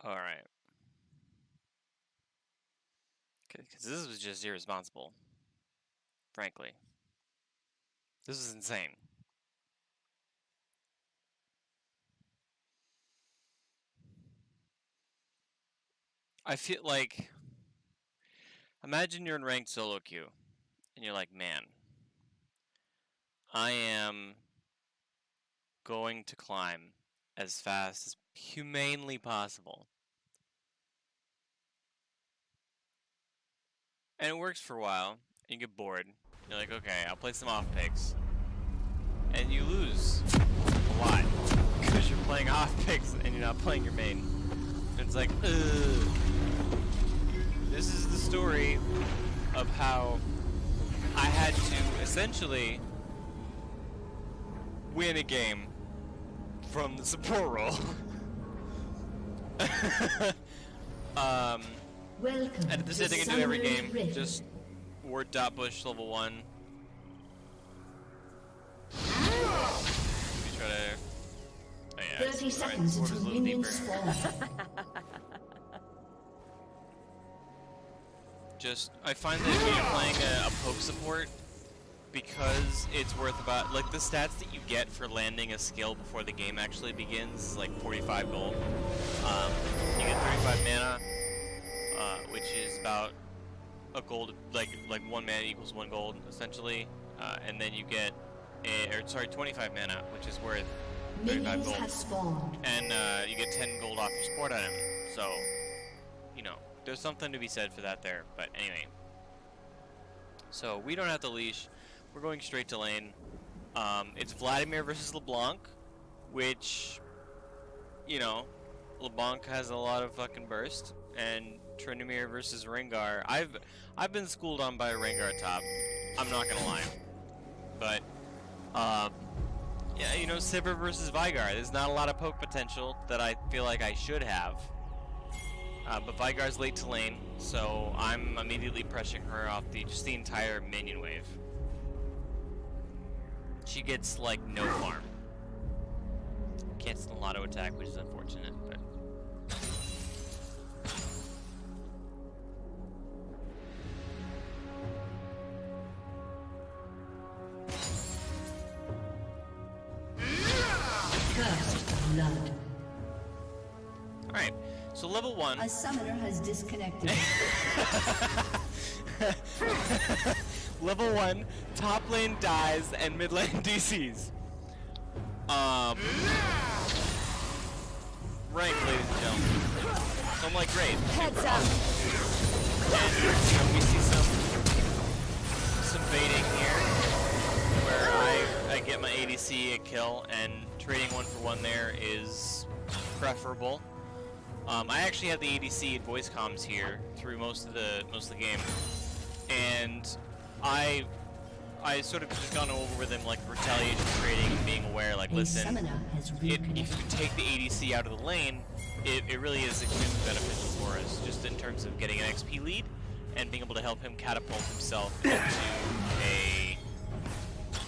Alright. Because this was just irresponsible. Frankly. This is insane. I feel like... Imagine you're in ranked solo queue. And you're like, man. I am going to climb as fast as humanely possible. And it works for a while. And you get bored. You're like, okay, I'll play some off picks. And you lose a lot. Because you're playing off picks and you're not playing your main. And it's like, ugh. This is the story of how I had to essentially win a game from the support role. And this is I can do every game. Just ward dot bush level 1. Let me try to. Oh yeah, 30 seconds until minions spawn. Just, I find that when you're playing a poke support, because it's worth about, like the stats that you get for landing a skill before the game actually begins, like 45 gold. You get 35 mana, which is about a gold, like 1 mana equals 1 gold, essentially. And then you get, 25 mana, which is worth 35 gold. Have spawned. And you get 10 gold off your support item, so, you know. There's something to be said for that there, but anyway. So we don't have the leash. We're going straight to lane. It's Vladimir versus LeBlanc, which, you know, LeBlanc has a lot of fucking burst, and Tryndamere versus Rengar. I've been schooled on by Rengar top. I'm not gonna lie, but yeah, you know, Sivir versus Veigar. There's not a lot of poke potential that I feel like I should have. But Veigar's late to lane, so I'm immediately pressing her off just the entire minion wave. She gets like no farm. Can't still auto attack, which is unfortunate, but First blood. alright. So level 1. A summoner has disconnected. Level 1, top lane dies and mid lane DCs. Rank, ladies and gentlemen. So I'm like, great. Heads up. And you know, we see some baiting here, where I get my ADC a kill, and trading 1-for-1 there is preferable. I actually have the ADC and voice comms here through most of the game, and I sort of just gone over with him like retaliation trading and being aware, like, listen, if you take the ADC out of the lane, it really is extremely beneficial for us, just in terms of getting an XP lead and being able to help him catapult himself into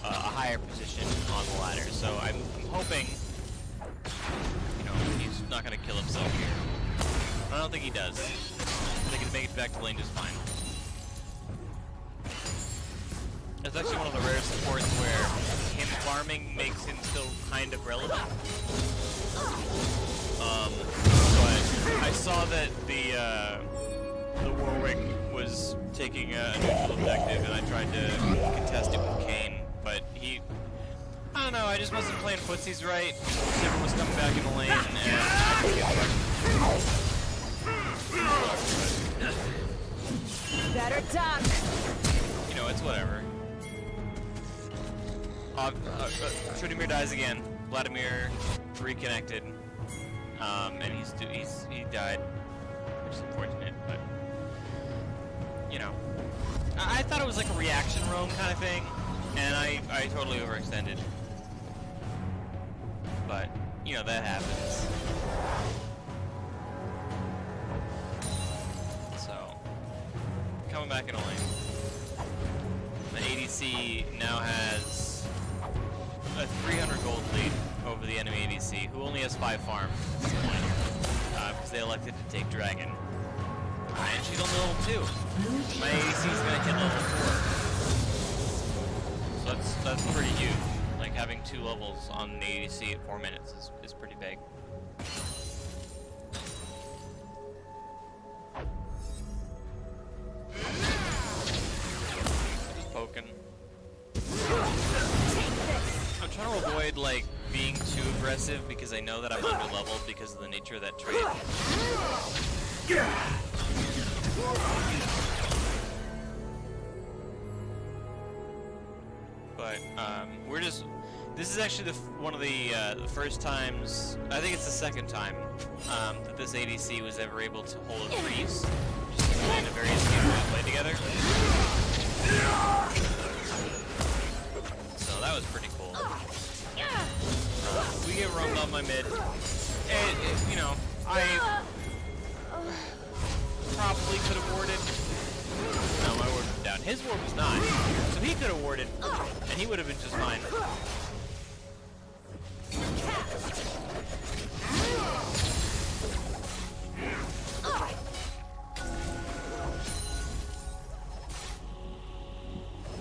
a higher position on the ladder. So I'm hoping, you know, he's not going to kill himself here. I don't think he does. They can make it back to lane just fine. It's actually one of the rare supports where him farming makes him still kind of relevant. But I saw that the Warwick was taking a neutral objective, and I tried to contest it with Kayn, but he... I don't know, I just wasn't playing footsies right. Sivir was coming back in the lane, and I didn't get Better duck. you know, it's whatever. Tryndamere dies again. Vladimir reconnected, and he died, which is unfortunate. But you know, I thought it was like a reaction roam kind of thing, and I totally overextended. But you know, that happens. So coming back in a lane. The ADC now has a 300 gold lead over the enemy ADC, who only has 5 farm at this point. because they elected to take Dragon. And she's only level 2. My ADC is gonna hit level 4. So that's pretty huge. Like having 2 levels on the ADC at 4 minutes is pretty big. Just poking. I'm trying to avoid like being too aggressive because I know that I'm under leveled because of the nature of that trait. But we're just. This is actually one of the first times. I think it's the second time that this ADC was ever able to hold a freeze. Just in the various games we play together. So that was pretty cool. We get roamed on my mid. You know, I probably could have warded. No, my ward was down. His ward was not. So he could have warded, and he would have been just fine.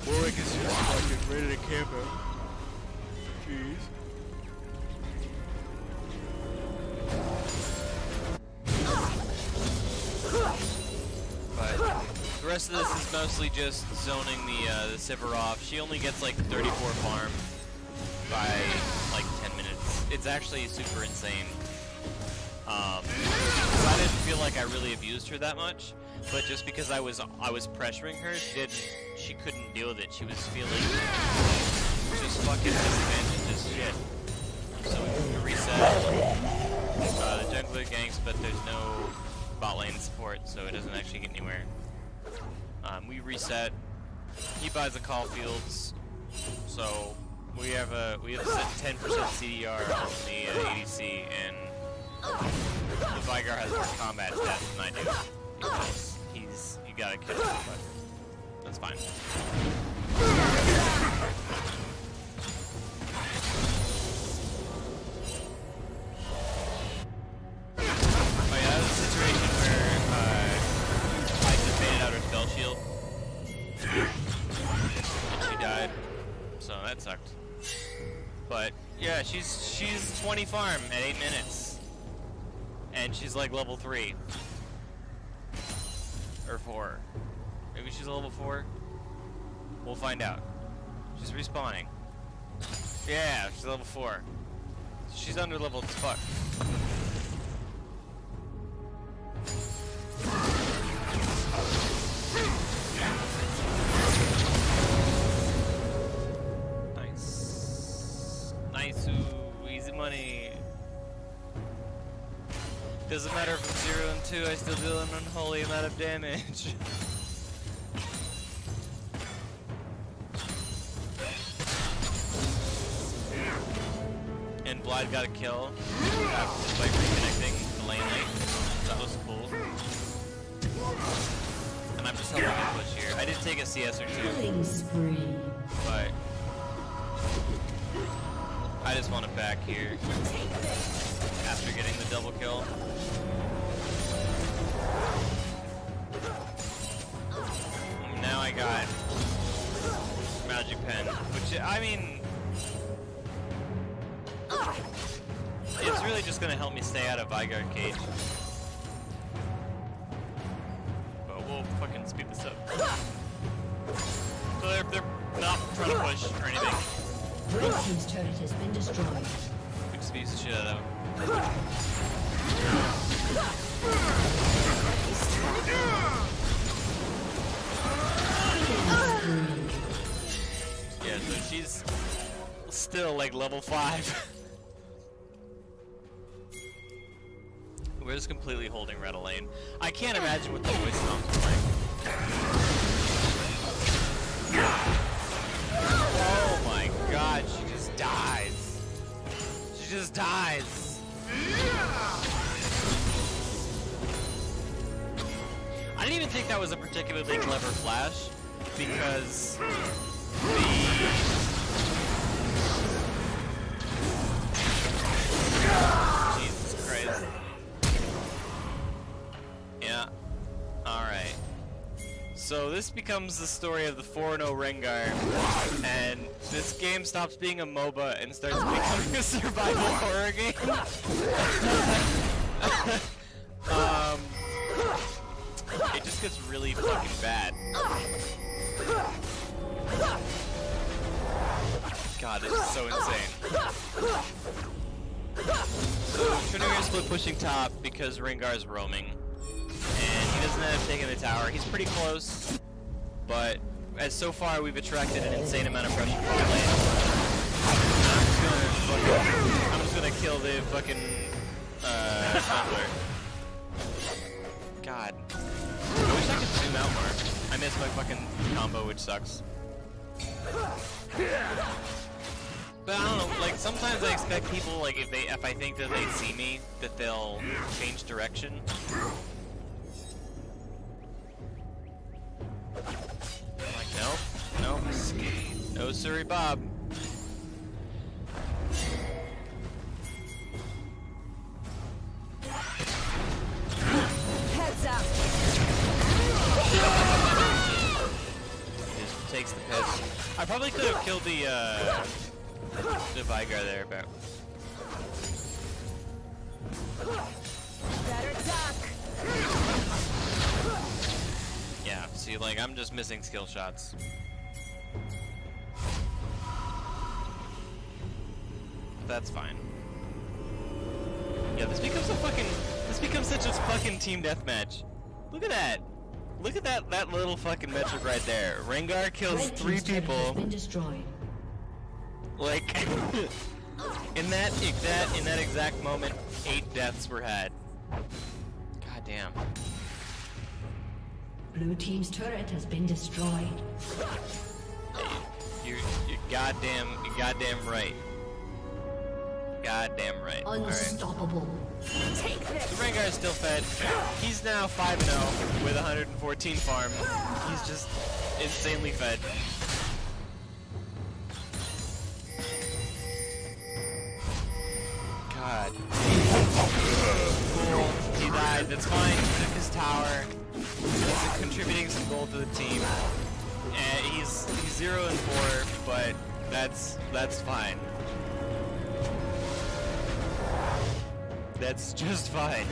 Warwick is just fucking ready to camp out. Jeez. But the rest of this is mostly just zoning the Sivir off. She only gets like 34 farm by like 10 minutes. It's actually super insane. I didn't feel like I really abused her that much, but just because I was pressuring her, she couldn't deal with it. She was feeling just fucking disadvantaged as shit. So we reset the jungler ganks, but there's no bot lane support, so it doesn't actually get anywhere. We reset. He buys the call fields, so we have set 10% CDR on the ADC, and the Vigar has more combat stats than I do. Because you gotta kill him, but that's fine. Oh yeah, that was a situation where I just baited out her spell shield. And she died. So that sucked. But yeah, she's 20 farm at 8 minutes. And she's like level 3. Or 4. Maybe she's a level 4? We'll find out. She's respawning. Yeah, she's level 4. She's under leveled as fuck. Nice. Nice, ooh, easy money. Doesn't matter if it's 0 and 2, I still deal an unholy amount of damage. And Blad got a kill by reconnecting the lane late. That was cool. And I'm just helping him push here. I did take a CS or 2. Killing spree. But I just want it back here after getting the double kill. And now I got Magic Pen, which, I mean, it's really just gonna help me stay out of Vigard Cage. But we'll fucking speed this up. So they're not trying to push or anything. Red team's turret has been destroyed. We just beat the shit out of them. Yeah, so she's still like level 5. We're just completely holding Red Lane. I can't imagine what the voice comms are like. Oh my god, she just dies. She just dies. I didn't even think that was a particularly clever flash, because Jesus Christ. So this becomes the story of the 4-0 Rengar, and this game stops being a MOBA and starts becoming a survival horror game. It just gets really fucking bad. God, this is so insane. So Trinity is split pushing top because Rengar's roaming. And he doesn't end up taking the tower. He's pretty close, but as so far we've attracted an insane amount of pressure from the lane. I'm just gonna kill the fucking jungler. God. I wish I could zoom out more. I missed my fucking combo, which sucks. But I don't know, like sometimes I expect people, like if I think that they see me, that they'll change direction. I'm like, nope, no sorry, Bob. Heads up. He just takes the piss. I probably could have killed the Veigar there, but Better duck. yeah, see, like, I'm just missing skill shots. That's fine. Yeah, this becomes such a fucking team deathmatch. Look at that. Look at that little fucking metric right there. Rengar kills Red 3 team's turret has people. been destroyed. Like, in that exact moment, 8 deaths were had. God damn. Blue team's turret has been destroyed. You're goddamn right. Goddamn right. All right. Unstoppable. Take The this. Rengar is still fed. He's now 5-0 with 114 farm. He's just insanely fed. God. Cool. He died. That's fine. He took his tower. He's contributing some gold to the team. And he's 0-4, but that's fine. That's just fine.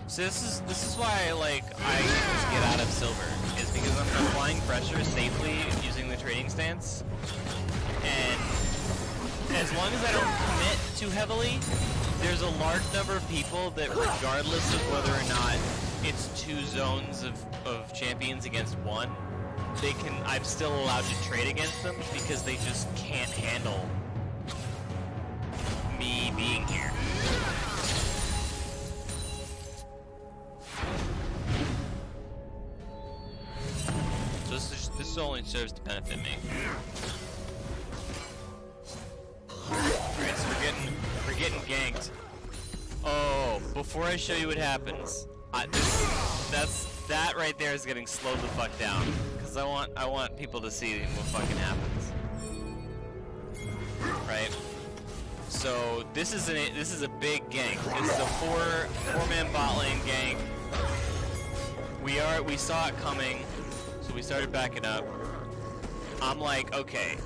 So this is why I just get out of silver, is because I'm applying pressure safely using the trading stance, and as long as I don't commit too heavily, there's a large number of people that, regardless of whether or not it's 2 zones of champions against 1, I'm still allowed to trade against them because they just can't handle me being here. So this only serves to benefit me. Alright, so we're getting ganked. Oh, before I show you what happens, that right there is getting slowed the fuck down, because I want people to see what fucking happens. Right? So this is a big gank. This is a four-man bot lane gank. We saw it coming, so we started backing up. I'm like, okay,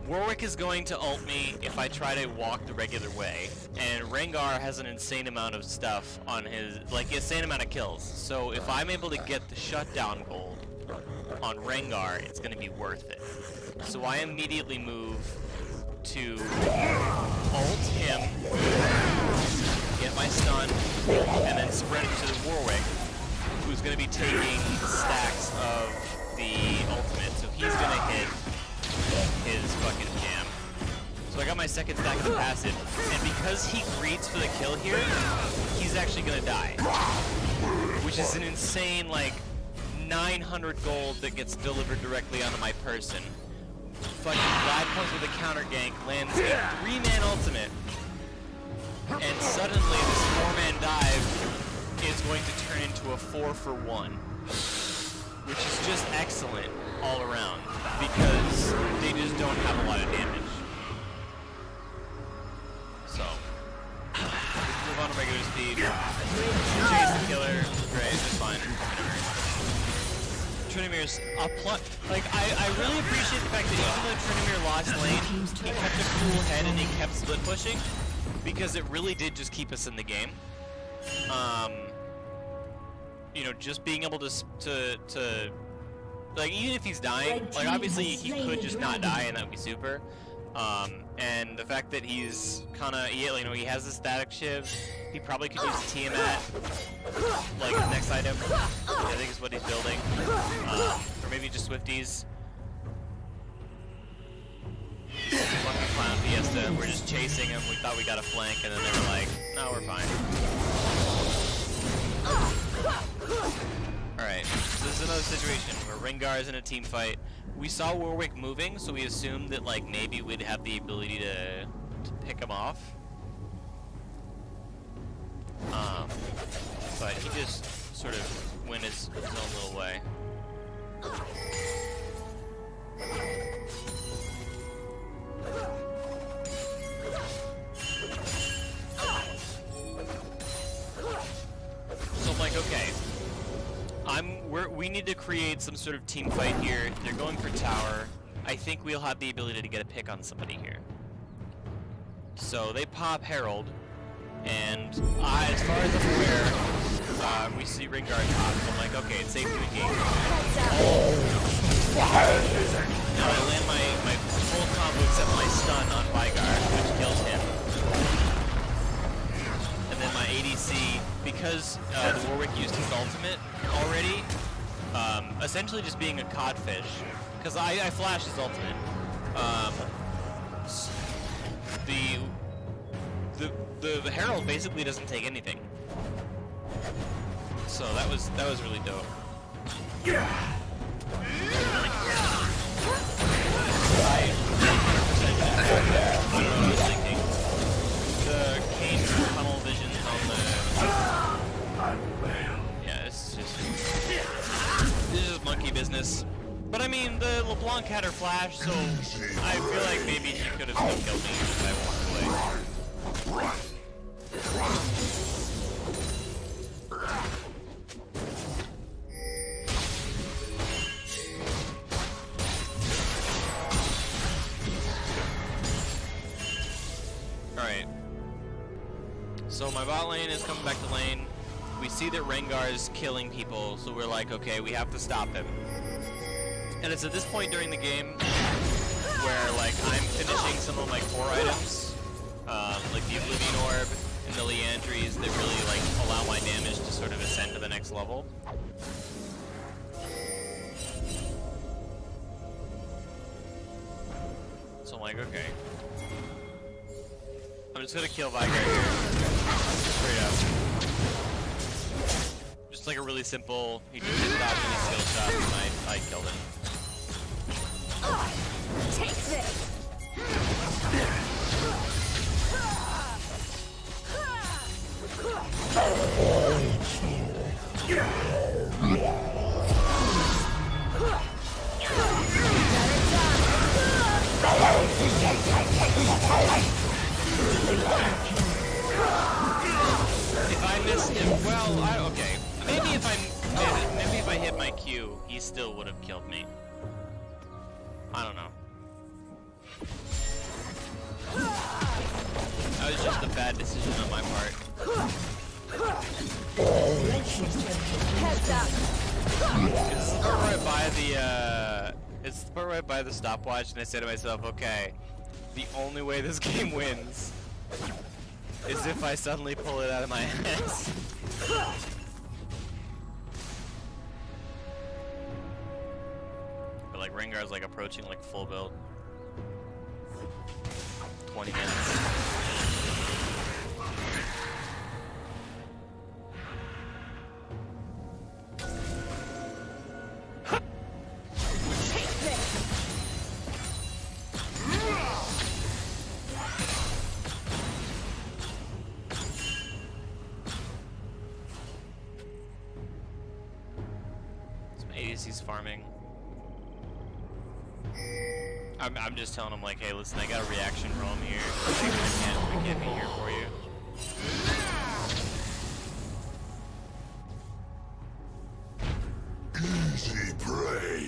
Warwick is going to ult me if I try to walk the regular way, and Rengar has an insane amount of stuff on his, insane amount of kills. So if I'm able to get the shutdown gold on Rengar, it's going to be worth it. So I immediately move to ult him, get my stun, and then sprint to the Warwick, who's going to be taking stacks of the ultimate. So he's going to hit his fucking jam. So I got my second stack of the passive, and because he greets for the kill here, he's actually gonna die. Which is an insane, 900 gold that gets delivered directly onto my person. Fucking Vlad comes with a counter gank, lands a 3-man ultimate, and suddenly this 4-man dive is going to turn into a 4-for-1. Which is just excellent all around, because they just don't have a lot of damage. So, let's move Tryndamere a plus. Like, I really appreciate the fact that even though Tryndamere lost lane, he kept a cool head and he kept split pushing, because it really did just keep us in the game. You know, just being able to like, even if he's dying, like, obviously he could just not die and that would be super. And the fact that he's kind of, you know, he has the static shiv, he probably could use Tiamat, like, the next item, I think is what he's building. Or maybe just Swifties. Fucking Clown Fiesta, we're just chasing him, we thought we got a flank, and then they were like, no, we're fine. Alright, so this is another situation where Rengar is in a team fight. We saw Warwick moving, so we assumed that, like, maybe we'd have the ability to pick him off. But he just sort of went his own little way. So I'm like, okay, we need to create some sort of team fight here. They're going for tower. I think we'll have the ability to get a pick on somebody here. So they pop Herald, and as far as I'm aware, we see Rengar top. So I'm like, okay, it's safe to engage. Now I land my full combo except my stun on Vygar, which kills him. And then my ADC, because the Warwick used his ultimate already, essentially just being a codfish, because I flashed his ultimate. The Herald basically doesn't take anything. So that was really dope. I 100% what I was thinking. The Kayn tunnel vision on the... Yeah, it's just monkey business. But I mean, the LeBlanc had her flash, so I feel like maybe she could have still killed me if I walked away. Alright. So my bot lane is coming back to lane. We see that Rengar is killing people, so we're like, okay, we have to stop him. And it's at this point during the game where, like, I'm finishing some of my core items, like the Oblivion Orb and the Liandries that really, like, allow my damage to sort of ascend to the next level. So I'm like, okay. I'm just gonna kill Vygar here. Straight up. Just like a really simple, he just hit dodge and he skill shot and I killed him. Take this! If I missed him, well, okay. Maybe if I hit my Q, he still would have killed me. I don't know. That was just a bad decision on my part. Heads up! It's the part right by the it's the part right by the stopwatch, and I say to myself, okay, the only way this game wins is if I suddenly pull it out of my ass. But like Rengar's like approaching like full build. 20 minutes. ADC's farming. I'm just telling him like, hey, listen, I got a reaction roam here. I can't be here for you. Easy prey.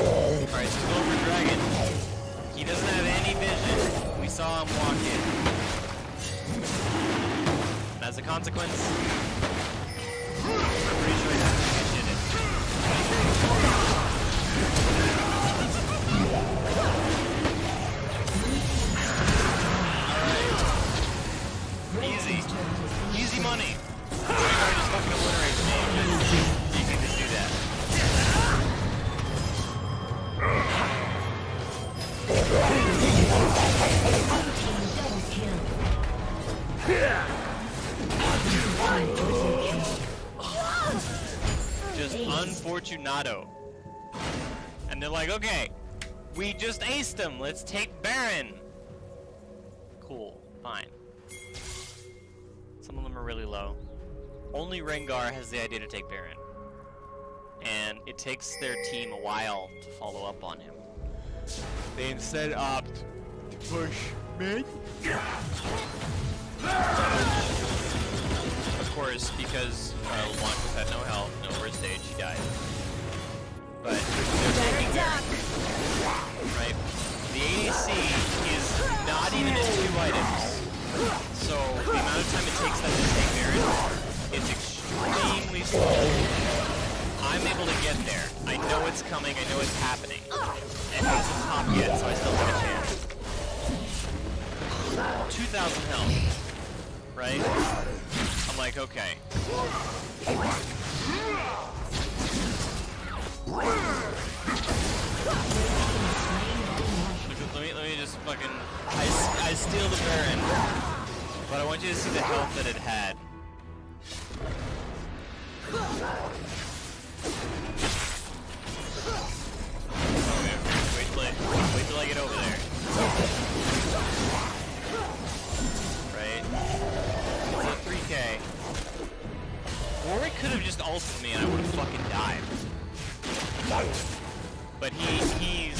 Alright, so going for Dragon. He doesn't have any vision. We saw him walk in. And as a consequence, I'm pretty sure that did it. Alright. Easy. Easy money. Rengar just fucking obliterates me. You can just do that. Just unfortunato. And they're like, okay, we just aced him. Let's take Baron. Cool, fine. Some of them are really low. Only Rengar has the idea to take Baron. And it takes their team a while to follow up on him. They instead opt to push mid. Of course, because Blanca's had no health, no first stage, she died. But they're taking Baron. Right? The ADC is not even in 2 items. So the amount of time it takes them to take Baron is extremely slow. I'm able to get there. I know it's coming, I know it's happening. And it's not top yet, so I still have a chance. 2,000 health. Right? I'm like, okay. Let me just fucking... I steal the Baron. But I want you to see the health that it had. Okay, wait till I get over there. Right? It's a 3K. Warwick could have just ulted me and I would have fucking died. But he's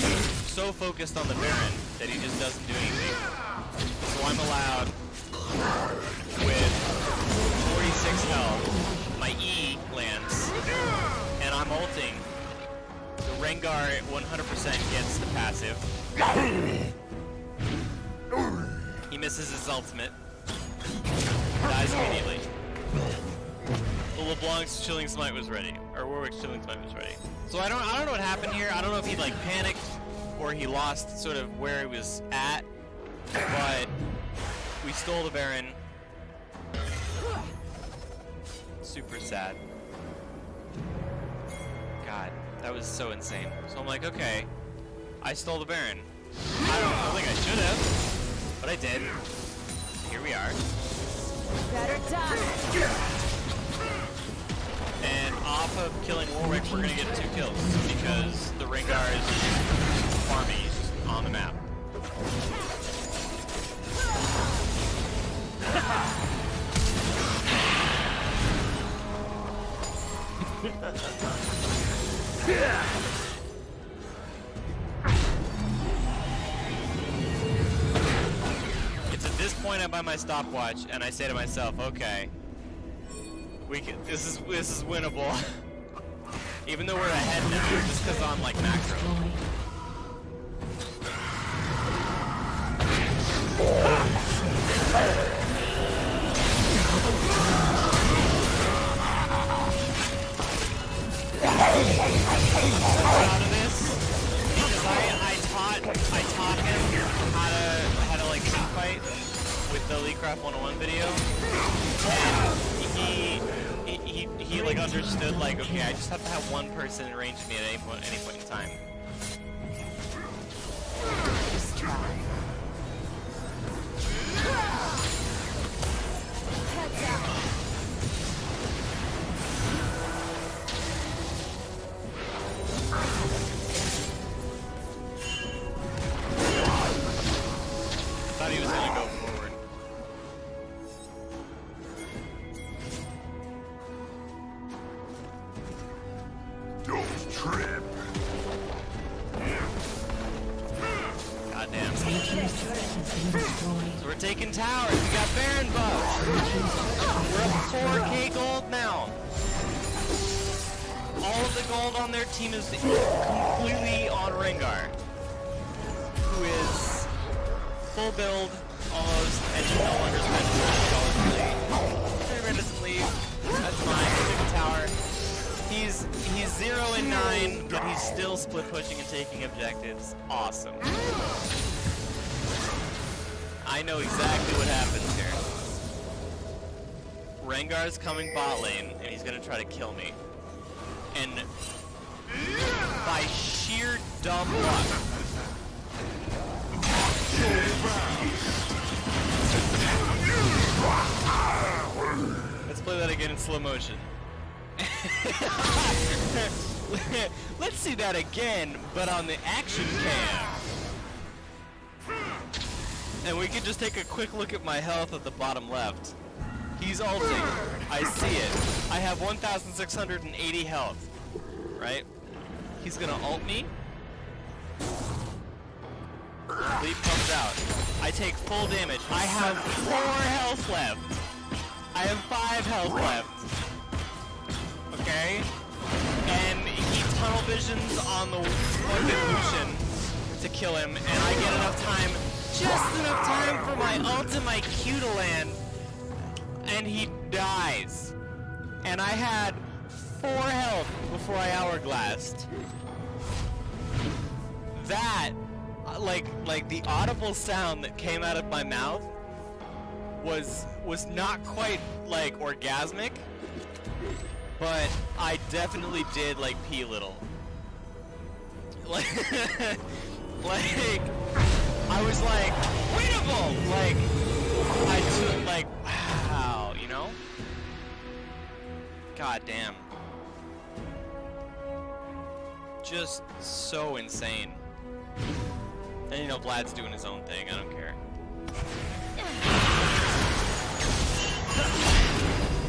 so focused on the Baron that he just doesn't do anything. So I'm allowed, with 46 health, my E lands, and I'm ulting. The Rengar 100% gets the passive. He misses his ultimate. Dies immediately. Well, LeBlanc's Chilling Smite was ready. Or Warwick's Chilling Smite was ready. So I don't know what happened here. I don't know if he like panicked or he lost sort of where he was at. But we stole the Baron. Super sad. God, that was so insane. So I'm like, okay, I stole the Baron. I don't think I should have, but I did. Here we are. Better die. And off of killing Warwick, we're gonna get 2 kills because the Rengar is farming. He's just on the map. It's at this point I buy my stopwatch and I say to myself, okay, this is winnable. Even though we're ahead now, just because I'm like macro. Out of this because I taught him how to like team fight with the Leecraft 101 video, and he like understood like, okay, I just have to have one person in range of me at any point in time. Heads up. Thought he was gonna go forward. Don't trip. Goddamn. Team's turret has been destroyed. So we're taking towers. We got Baron buff. We're up 4K gold now. all of the gold on their team is completely on Rengar, who is full build almost, and he no longer spends $30 really. Doesn't leave. That's fine. Took a tower. He's 0-9, but he's still split pushing and taking objectives. Awesome. I know exactly what happens here. Rengar's coming bot lane, and he's gonna try to kill me. And by sheer dumb luck, let's play that again in slow motion. Let's see that again, but on the action cam. And we can just take a quick look at my health at the bottom left. He's ulting. I see it. I have 1,680 health. Right? He's gonna ult me. Leap comes out. I take full damage. I have 4 health left. I have 5 health left. Okay? And he tunnel visions on the fucking Lucian to kill him, and I get enough time, just enough time for my ult and my Q to land, and he dies. And I had 4 health before I hourglassed. That, like the audible sound that came out of my mouth was not quite like orgasmic, but I definitely did like pee little. Like, I was like, winnable! Like, I took like, wow, you know? God damn. Just so insane. And you know, Vlad's doing his own thing, I don't care.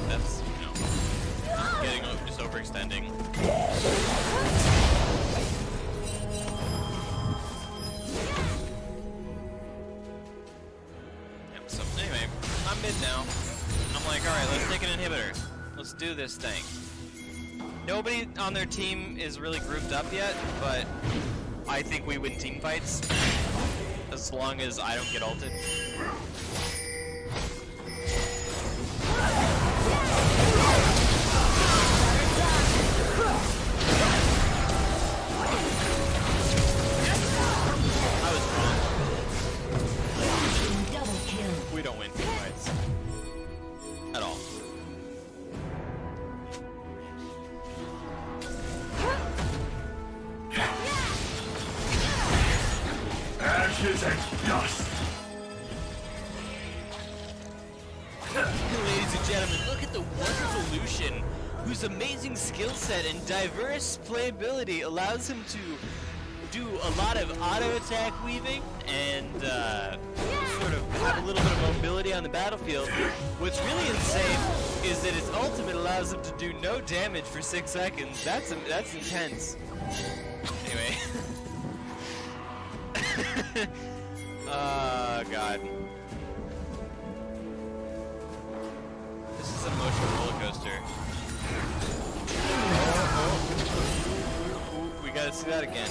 That's, you know, just overextending. Yep, so anyway, I'm mid now. I'm like, alright, let's take an inhibitor. Let's do this thing. Nobody on their team is really grouped up yet, but I think we win team fights as long as I don't get ulted. I was wrong. Double kill. We don't win team fights at all. Ashes and dust. Ladies and gentlemen, look at the wonderful Lucian, whose amazing skill set and diverse playability allows him to do a lot of auto attack weaving and sort of have a little bit of mobility on the battlefield. What's really insane is that his ultimate allows him to do no damage for 6 seconds. That's intense. Anyway. Oh god. This is an emotional roller coaster. Ooh, we gotta see that again.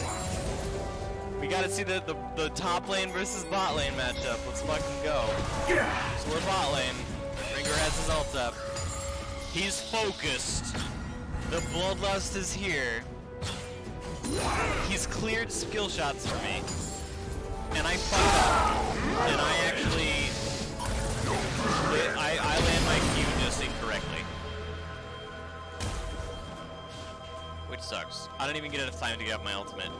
We gotta see the top lane versus bot lane matchup. Let's fucking go. So we're bot lane. Rengar has his ult up. He's focused. The bloodlust is here. He's cleared skill shots for me. And I fucked up. And I actually... I land my Q just incorrectly. Which sucks. I don't even get enough time to get up my ultimate.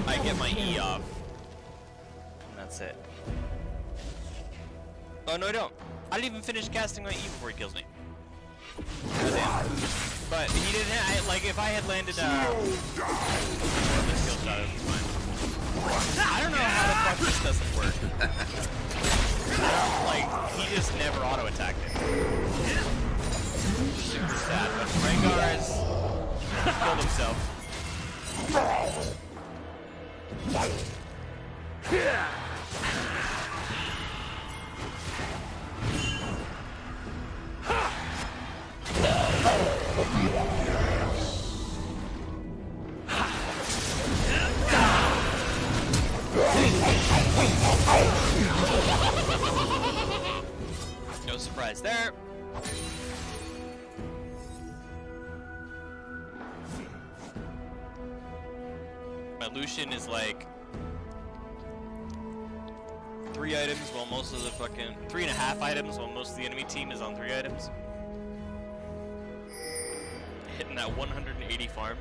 I get my E off. And that's it. Oh no I don't. I didn't even finish casting my E before he kills me. Goddamn. But he didn't have, like if I had landed the skill shot, it would be fine. I don't know how the fuck this doesn't work. Like, he just never auto-attacked it. Super sad, but Rengar's killed himself. surprise there. My Lucian is like 3 items while most of the fucking 3.5 items while most of the enemy team is on 3 items. Hitting that 180 farm.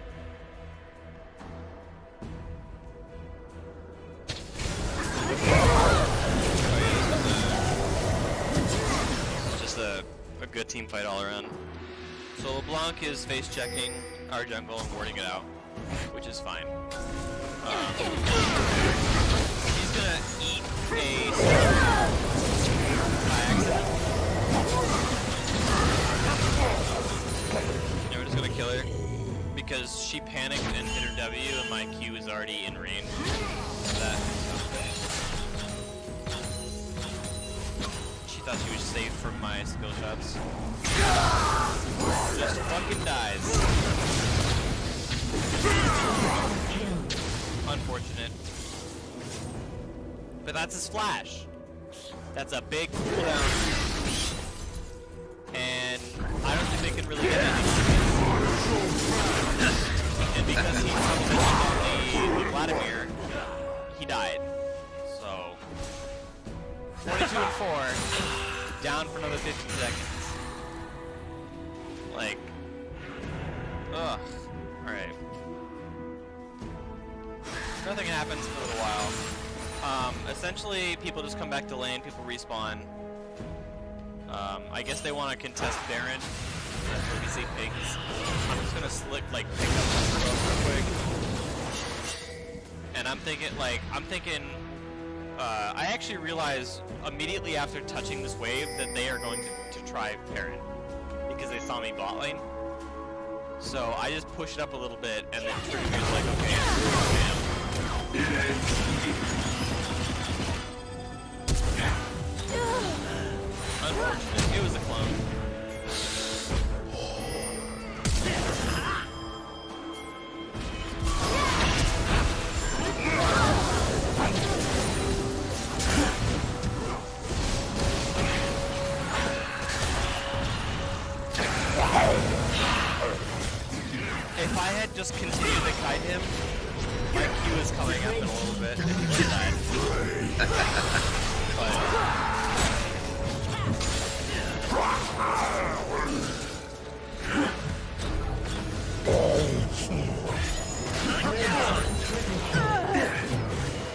It's just a good team fight all around. So LeBlanc is face checking our jungle and warding it out, which is fine. He's gonna eat a by accident. And we're just gonna kill her because she panicked and hit her W, and my Q is already in range of that. She thought she was safe from my skill shots. Just fucking dies. Unfortunate. But that's his flash. That's a big cooldown. And I don't think they can really get anything. And because he took the Vladimir, he died. So 42 and 4, down for another 15 seconds. Like, ugh. Alright. Nothing happens for a little while. Essentially, people just come back to lane, people respawn. I guess they want to contest Baron. That's where we see pigs. I'm just gonna pick up this real quick. And I'm thinking, I actually realized immediately after touching this wave that they are going to try Baron. Because they saw me bot lane. So I just push it up a little bit, and then Trigger's like, okay, unfortunate, it was a clone. If I had just continued to kite him, my Q is coming up in a little bit if he would have died.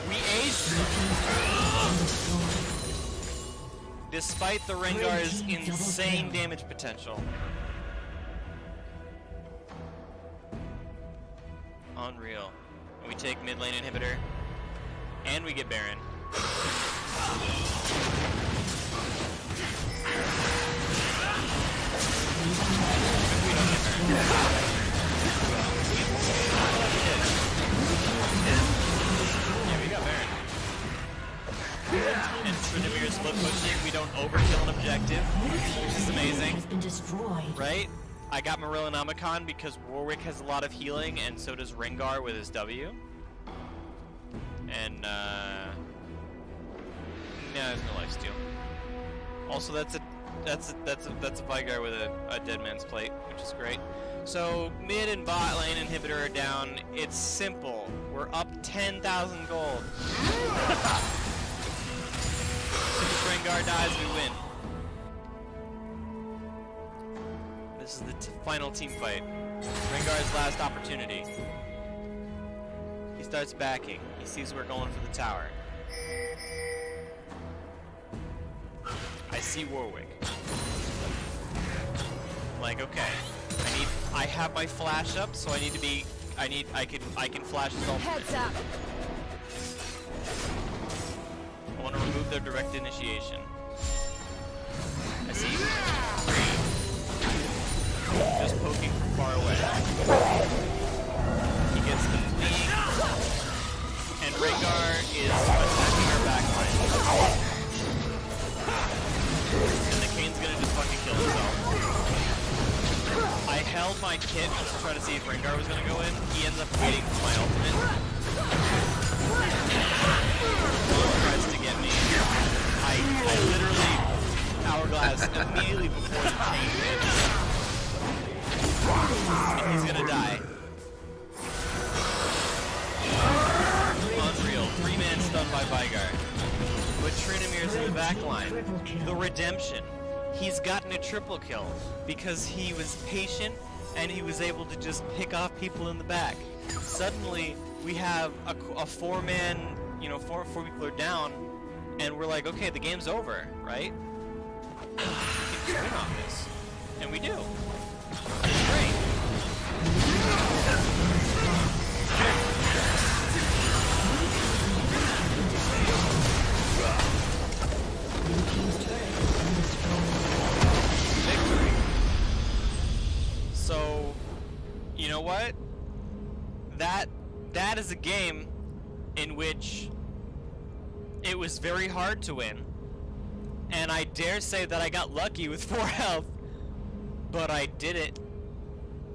We aced despite the Rengar's insane damage potential. Unreal. We take mid lane inhibitor, and we get Baron. Yeah, we got Baron. And Trinimir's split pushing, we don't overkill an objective, which is amazing. Has been destroyed. Right? I got Marillanomicon because Warwick has a lot of healing, and so does Rengar with his W. And no, there's no lifesteal. Also, that's a Vygar with a dead man's plate, which is great. So mid and bot lane inhibitor are down. It's simple. We're up 10,000 gold. If Rengar dies, we win. This is the final team fight. Rengar's last opportunity. He starts backing. He sees we're going for the tower. I see Warwick. I'm like, okay. I have my flash up, so I can flash his ultimate. Heads up. I want to remove their direct initiation. I see just poking from far away. He gets the fleeing, and Rengar is attacking our backline. And the Kane's gonna just fucking kill himself. I held my kit just to try to see if Rengar was gonna go in. He ends up waiting for my ultimate. Tries to get me. I literally hourglass immediately he's gonna die. Unreal. 3-man stun by Vygar. But Trinimir's in the back line. The redemption. He's gotten a triple kill because he was patient and he was able to just pick off people in the back. Suddenly, we have a 4-man, you know, four people are down, and we're like, okay, the game's over, right? We can just win on this. And we do. It's great. Victory. So, you know what? That is a game in which it was very hard to win. And I dare say that I got lucky with 4 health. But I did it.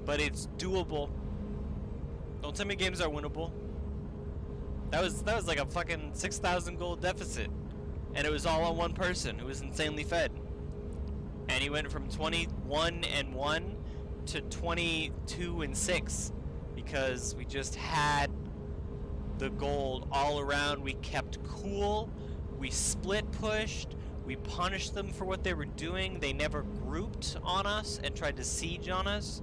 But it's doable. Don't tell me games are winnable. That was like a fucking 6,000 gold deficit. And it was all on one person who was insanely fed. And he went from 21-1 to 22-6 because we just had the gold all around. We kept cool. We split pushed. We punished them for what they were doing. They never grouped on us and tried to siege on us.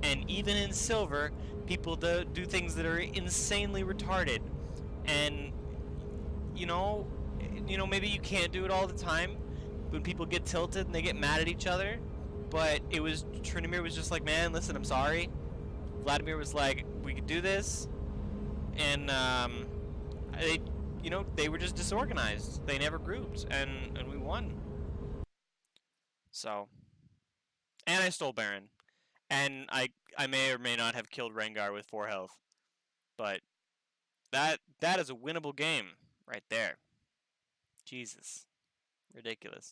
And even in silver, people do things that are insanely retarded. And you know, maybe you can't do it all the time when people get tilted and they get mad at each other. But it was, Trinimir was just like, man, listen, I'm sorry. Vladimir was like, we could do this. And they were just disorganized. They never grouped, and we won. So, and I stole Baron, and I may or may not have killed Rengar with 4 health, but that is a winnable game right there. Jesus, ridiculous.